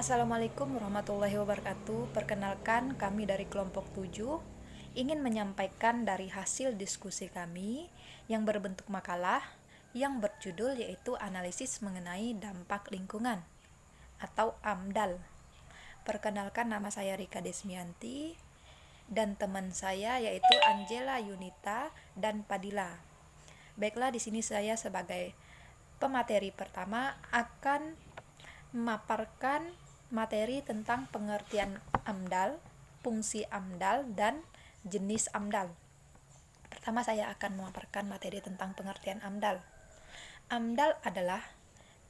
Assalamualaikum warahmatullahi wabarakatuh. Perkenalkan, kami dari kelompok 7 ingin menyampaikan dari hasil diskusi kami yang berbentuk makalah yang berjudul yaitu analisis mengenai dampak lingkungan atau AMDAL. Perkenalkan, nama saya Rika Desmianti dan teman saya yaitu Angela Yunita dan Padilla. Baiklah, di sini saya sebagai pemateri pertama akan memaparkan materi tentang pengertian AMDAL, fungsi AMDAL, dan jenis AMDAL. Pertama, saya akan memaparkan materi tentang pengertian AMDAL. AMDAL adalah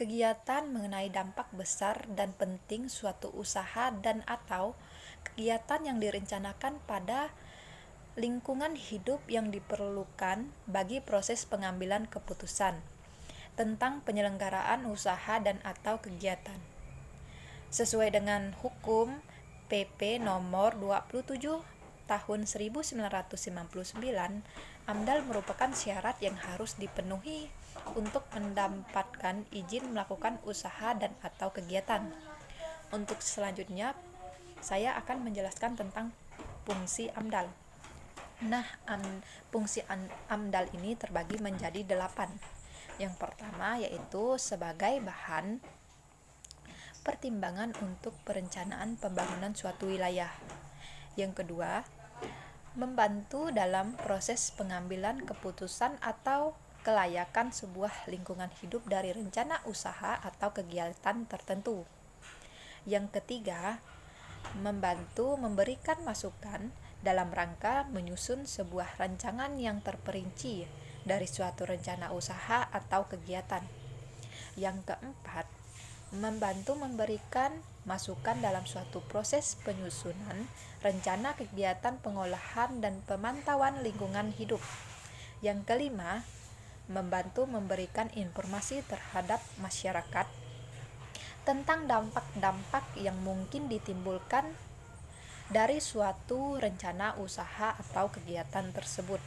kegiatan mengenai dampak besar dan penting suatu usaha dan atau kegiatan yang direncanakan pada lingkungan hidup yang diperlukan bagi proses pengambilan keputusan tentang penyelenggaraan usaha dan atau kegiatan. Sesuai dengan hukum PP nomor 27 tahun 1999, AMDAL merupakan syarat yang harus dipenuhi untuk mendapatkan izin melakukan usaha dan atau kegiatan. Untuk selanjutnya, saya akan menjelaskan tentang fungsi AMDAL. Nah, fungsi AMDAL ini terbagi menjadi 8. Yang pertama yaitu sebagai bahan pertimbangan untuk perencanaan pembangunan suatu wilayah. Yang kedua, membantu dalam proses pengambilan keputusan atau kelayakan sebuah lingkungan hidup dari rencana usaha atau kegiatan tertentu. Yang ketiga, membantu memberikan masukan dalam rangka menyusun sebuah rancangan yang terperinci dari suatu rencana usaha atau kegiatan. Yang keempat, membantu memberikan masukan dalam suatu proses penyusunan rencana kegiatan pengolahan dan pemantauan lingkungan hidup. Yang kelima, membantu memberikan informasi terhadap masyarakat tentang dampak-dampak yang mungkin ditimbulkan dari suatu rencana usaha atau kegiatan tersebut.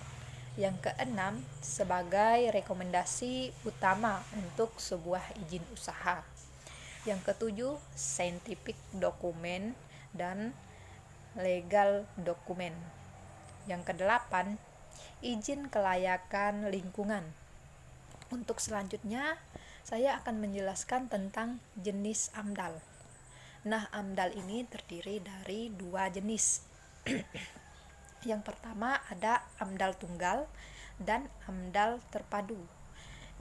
Yang keenam, sebagai rekomendasi utama untuk sebuah izin usaha. Yang ketujuh, scientific dokumen dan legal dokumen. Yang kedelapan, izin kelayakan lingkungan. Untuk selanjutnya, saya akan menjelaskan tentang jenis AMDAL. Nah, AMDAL ini terdiri dari 2 jenis. Yang pertama ada AMDAL tunggal dan AMDAL terpadu.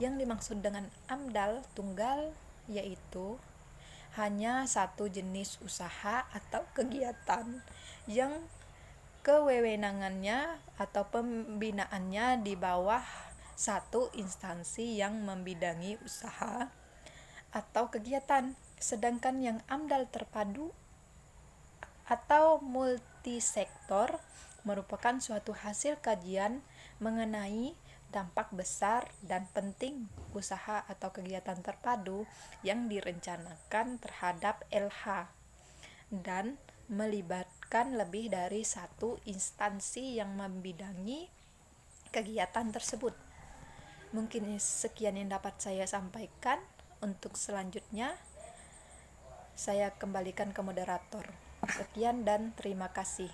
Yang dimaksud dengan AMDAL tunggal yaitu hanya satu jenis usaha atau kegiatan yang kewenangannya atau pembinaannya di bawah satu instansi yang membidangi usaha atau kegiatan. Sedangkan yang AMDAL terpadu atau multisektor merupakan suatu hasil kajian mengenai dampak besar dan penting usaha atau kegiatan terpadu yang direncanakan terhadap LH dan melibatkan lebih dari satu instansi yang membidangi kegiatan tersebut. Mungkin sekian yang dapat saya sampaikan. Untuk selanjutnya saya kembalikan ke moderator. Sekian dan terima kasih.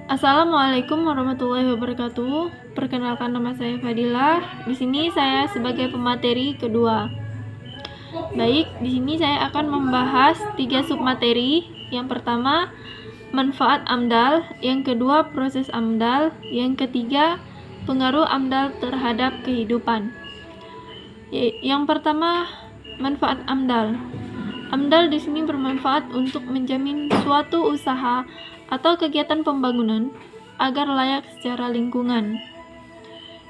Assalamualaikum warahmatullahi wabarakatuh. Perkenalkan, nama saya Fadila. Di sini saya sebagai pemateri kedua. Baik, di sini saya akan membahas 3 submateri. Yang pertama, manfaat AMDAL. Yang kedua, proses AMDAL. Yang ketiga, pengaruh AMDAL terhadap kehidupan. Yang pertama, manfaat AMDAL. AMDAL di sini bermanfaat untuk menjamin suatu usaha atau kegiatan pembangunan agar layak secara lingkungan.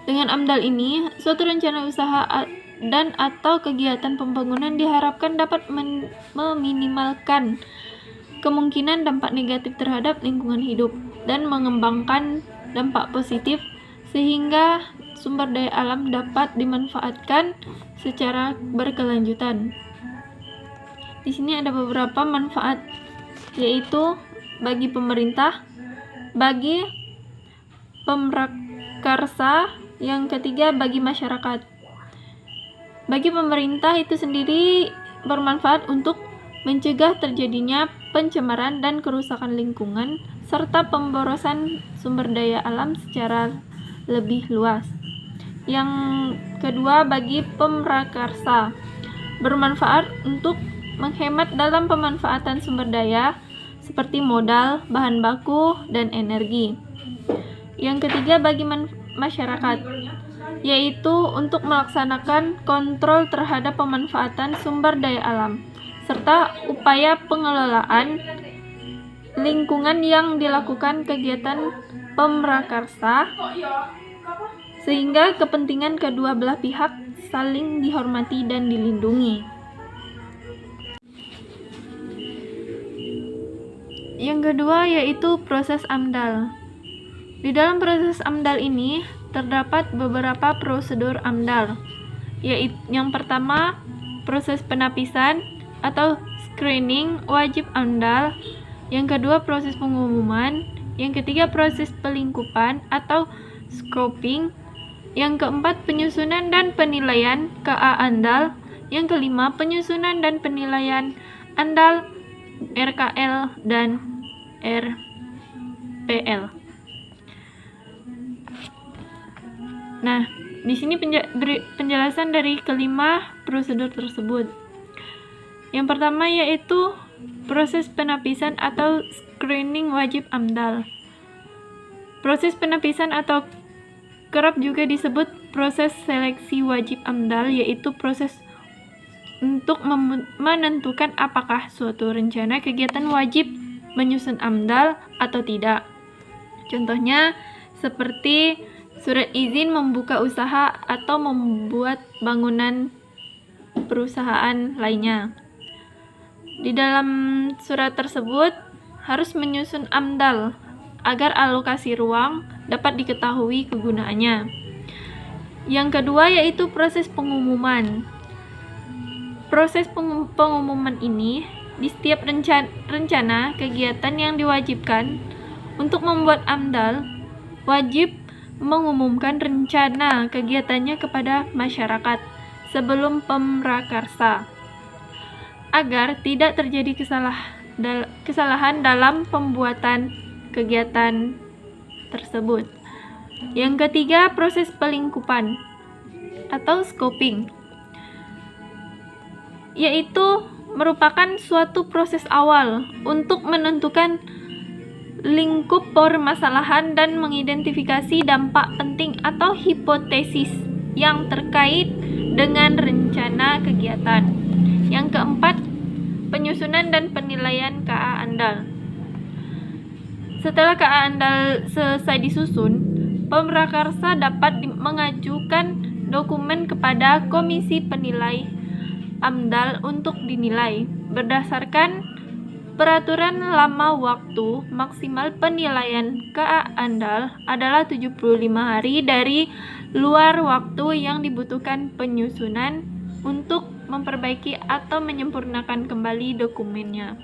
Dengan AMDAL ini, suatu rencana usaha dan atau kegiatan pembangunan diharapkan dapat meminimalkan kemungkinan dampak negatif terhadap lingkungan hidup dan mengembangkan dampak positif sehingga sumber daya alam dapat dimanfaatkan secara berkelanjutan. Di sini ada beberapa manfaat, yaitu bagi pemerintah, bagi pemrakarsa, yang ketiga bagi masyarakat. Bagi pemerintah itu sendiri bermanfaat untuk mencegah terjadinya pencemaran dan kerusakan lingkungan serta pemborosan sumber daya alam secara lebih luas. Yang kedua, bagi pemrakarsa bermanfaat untuk menghemat dalam pemanfaatan sumber daya seperti modal, bahan baku, dan energi. Yang ketiga, bagi masyarakat, yaitu untuk melaksanakan kontrol terhadap pemanfaatan sumber daya alam serta upaya pengelolaan lingkungan yang dilakukan kegiatan pemrakarsa sehingga kepentingan kedua belah pihak saling dihormati dan dilindungi. Yang kedua yaitu proses AMDAL. Di dalam proses AMDAL ini terdapat beberapa prosedur AMDAL, yaitu yang pertama proses penapisan atau screening wajib AMDAL, yang kedua proses pengumuman, yang ketiga proses pelingkupan atau scoping, yang keempat penyusunan dan penilaian KA AMDAL, yang kelima penyusunan dan penilaian AMDAL, RKL dan RPL. Nah, di sini penjelasan dari kelima prosedur tersebut. Yang pertama yaitu proses penapisan atau screening wajib AMDAL. Proses penapisan atau kerap juga disebut proses seleksi wajib AMDAL, yaitu proses untuk menentukan apakah suatu rencana kegiatan wajib menyusun AMDAL atau tidak. Contohnya seperti surat izin membuka usaha atau membuat bangunan perusahaan lainnya. Di dalam surat tersebut harus menyusun AMDAL agar alokasi ruang dapat diketahui kegunaannya. Yang kedua yaitu proses pengumuman. Proses pengumuman ini di setiap rencana kegiatan yang diwajibkan untuk membuat AMDAL wajib mengumumkan rencana kegiatannya kepada masyarakat sebelum pemrakarsa agar tidak terjadi kesalahan dalam pembuatan kegiatan tersebut. Yang ketiga, proses pelingkupan atau scoping, yaitu merupakan suatu proses awal untuk menentukan lingkup permasalahan dan mengidentifikasi dampak penting atau hipotesis yang terkait dengan rencana kegiatan. Yang keempat, penyusunan dan penilaian KA AMDAL. Setelah KA AMDAL selesai disusun, pemrakarsa dapat mengajukan dokumen kepada Komisi Penilai AMDAL untuk dinilai berdasarkan peraturan lama waktu maksimal penilaian KA AMDAL adalah 75 hari dari luar waktu yang dibutuhkan penyusunan untuk memperbaiki atau menyempurnakan kembali dokumennya.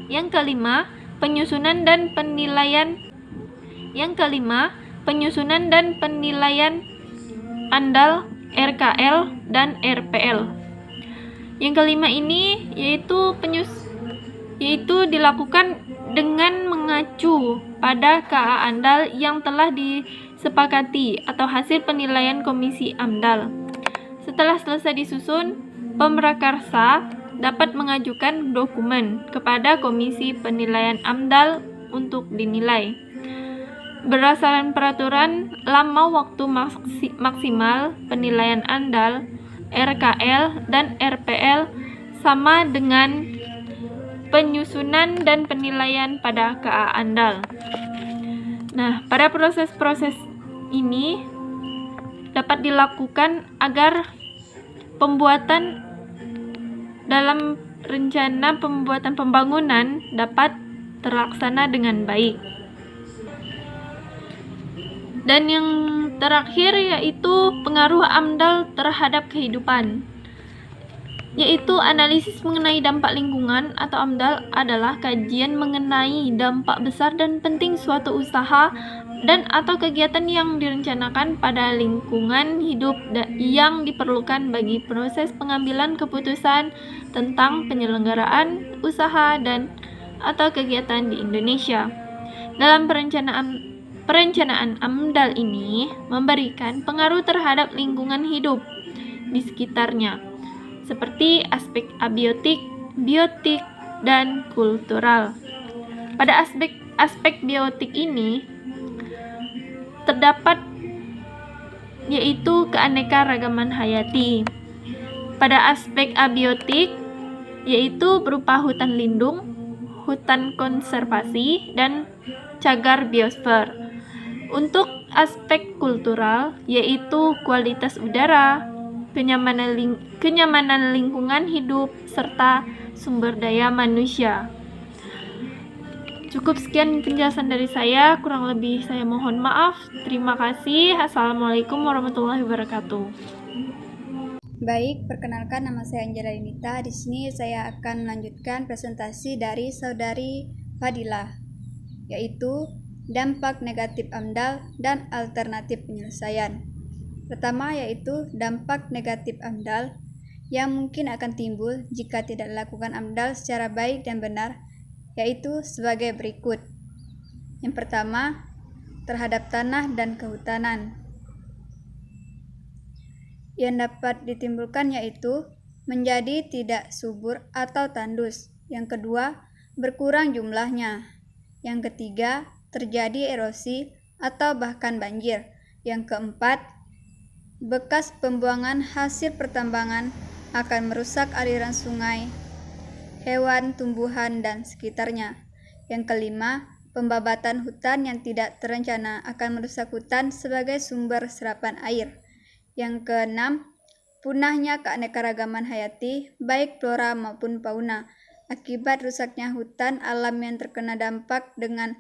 Yang kelima, penyusunan dan penilaian AMDAL, RKL, dan RPL. Yang kelima ini yaitu dilakukan dengan mengacu pada KA AMDAL yang telah disepakati atau hasil penilaian Komisi AMDAL. Setelah selesai disusun, pemrakarsa dapat mengajukan dokumen kepada Komisi Penilaian AMDAL untuk dinilai. Berdasarkan peraturan lama waktu maksimal penilaian AMDAL, RKL, dan RPL sama dengan penyusunan dan penilaian pada KA AMDAL. Nah, pada proses-proses ini dapat dilakukan agar pembuatan dalam rencana pembuatan pembangunan dapat terlaksana dengan baik. Dan yang terakhir yaitu pengaruh AMDAL terhadap kehidupan, yaitu analisis mengenai dampak lingkungan atau AMDAL adalah kajian mengenai dampak besar dan penting suatu usaha dan atau kegiatan yang direncanakan pada lingkungan hidup yang diperlukan bagi proses pengambilan keputusan tentang penyelenggaraan usaha dan atau kegiatan di Indonesia. Dalam perencanaan AMDAL ini memberikan pengaruh terhadap lingkungan hidup di sekitarnya, seperti aspek abiotik, biotik, dan kultural. Pada aspek biotik ini terdapat yaitu keanekaragaman hayati. Pada aspek abiotik yaitu berupa hutan lindung, hutan konservasi, dan cagar biosfer. Untuk aspek kultural yaitu kualitas udara, kenyamanan lingkungan hidup, serta sumber daya manusia. Cukup sekian penjelasan dari saya, kurang lebih saya mohon maaf. Terima kasih. Assalamualaikum warahmatullahi wabarakatuh. Baik, perkenalkan nama saya Anjela Yunita. Di sini saya akan melanjutkan presentasi dari saudari Fadilah, yaitu dampak negatif AMDAL dan alternatif penyelesaian. Pertama yaitu dampak negatif AMDAL yang mungkin akan timbul jika tidak dilakukan AMDAL secara baik dan benar, yaitu sebagai berikut. Yang pertama, terhadap tanah dan kehutanan. Yang dapat ditimbulkan yaitu menjadi tidak subur atau tandus. Yang kedua, berkurang jumlahnya. Yang ketiga, terjadi erosi atau bahkan banjir. Yang keempat, bekas pembuangan hasil pertambangan akan merusak aliran sungai, hewan, tumbuhan, dan sekitarnya. Yang kelima, pembabatan hutan yang tidak terencana akan merusak hutan sebagai sumber serapan air. Yang keenam, punahnya keanekaragaman hayati, baik flora maupun fauna, akibat rusaknya hutan alam yang terkena dampak dengan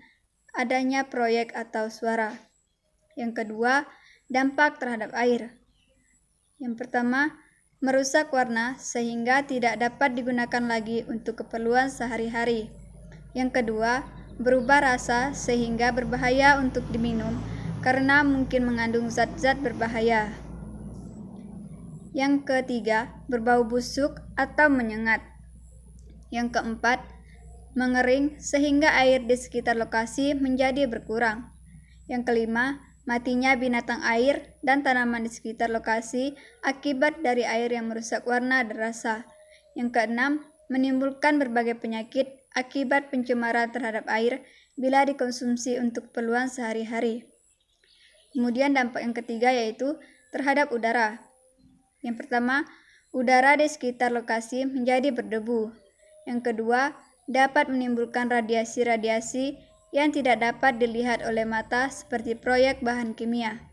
adanya proyek atau suara. Yang kedua, dampak terhadap air. Yang pertama, merusak warna sehingga tidak dapat digunakan lagi untuk keperluan sehari-hari. Yang kedua, berubah rasa sehingga berbahaya untuk diminum karena mungkin mengandung zat-zat berbahaya. Yang ketiga, berbau busuk atau menyengat. Yang keempat, mengering sehingga air di sekitar lokasi menjadi berkurang. Yang kelima, matinya binatang air dan tanaman di sekitar lokasi akibat dari air yang merusak warna dan rasa. Yang keenam, menimbulkan berbagai penyakit akibat pencemaran terhadap air bila dikonsumsi untuk keperluan sehari-hari. Kemudian dampak yang ketiga yaitu terhadap udara. Yang pertama, udara di sekitar lokasi menjadi berdebu. Yang kedua, dapat menimbulkan radiasi-radiasi yang tidak dapat dilihat oleh mata seperti proyek bahan kimia.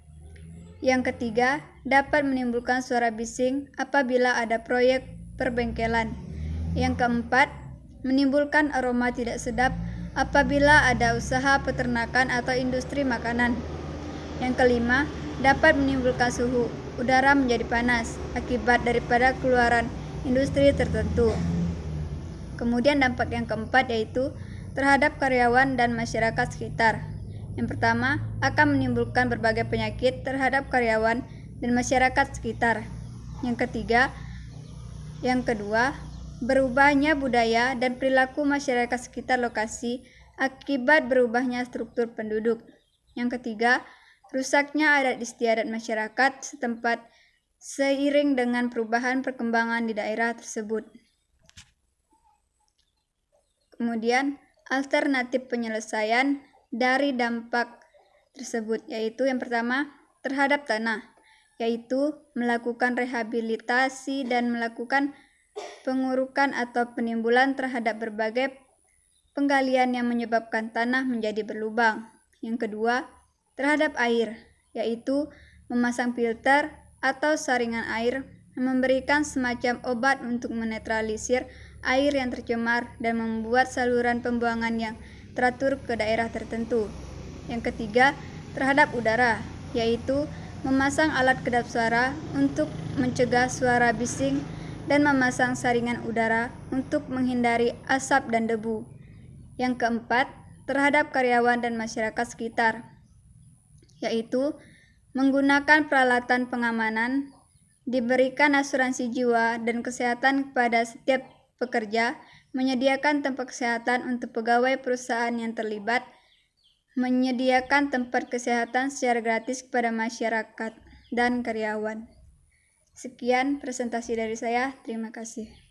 Yang ketiga, dapat menimbulkan suara bising apabila ada proyek perbengkelan. Yang keempat, menimbulkan aroma tidak sedap apabila ada usaha peternakan atau industri makanan. Yang kelima, dapat menimbulkan suhu udara menjadi panas akibat daripada keluaran industri tertentu. Kemudian dampak yang keempat yaitu terhadap karyawan dan masyarakat sekitar. Yang pertama, akan menimbulkan berbagai penyakit terhadap karyawan dan masyarakat sekitar. Yang kedua, berubahnya budaya dan perilaku masyarakat sekitar lokasi akibat berubahnya struktur penduduk. Yang ketiga, rusaknya adat istiadat masyarakat setempat seiring dengan perubahan perkembangan di daerah tersebut. Kemudian, alternatif penyelesaian dari dampak tersebut yaitu yang pertama, terhadap tanah, yaitu melakukan rehabilitasi dan melakukan pengurukan atau penimbulan terhadap berbagai penggalian yang menyebabkan tanah menjadi berlubang. Yang kedua, terhadap air, yaitu memasang filter atau saringan air yang memberikan semacam obat untuk menetralisir air yang tercemar dan membuat saluran pembuangan yang teratur ke daerah tertentu. Yang ketiga, terhadap udara, yaitu memasang alat kedap suara untuk mencegah suara bising dan memasang saringan udara untuk menghindari asap dan debu. Yang keempat, terhadap karyawan dan masyarakat sekitar, yaitu menggunakan peralatan pengamanan, diberikan asuransi jiwa dan kesehatan kepada setiap pekerja, menyediakan tempat kesehatan untuk pegawai perusahaan yang terlibat, menyediakan tempat kesehatan secara gratis kepada masyarakat dan karyawan. Sekian presentasi dari saya, terima kasih.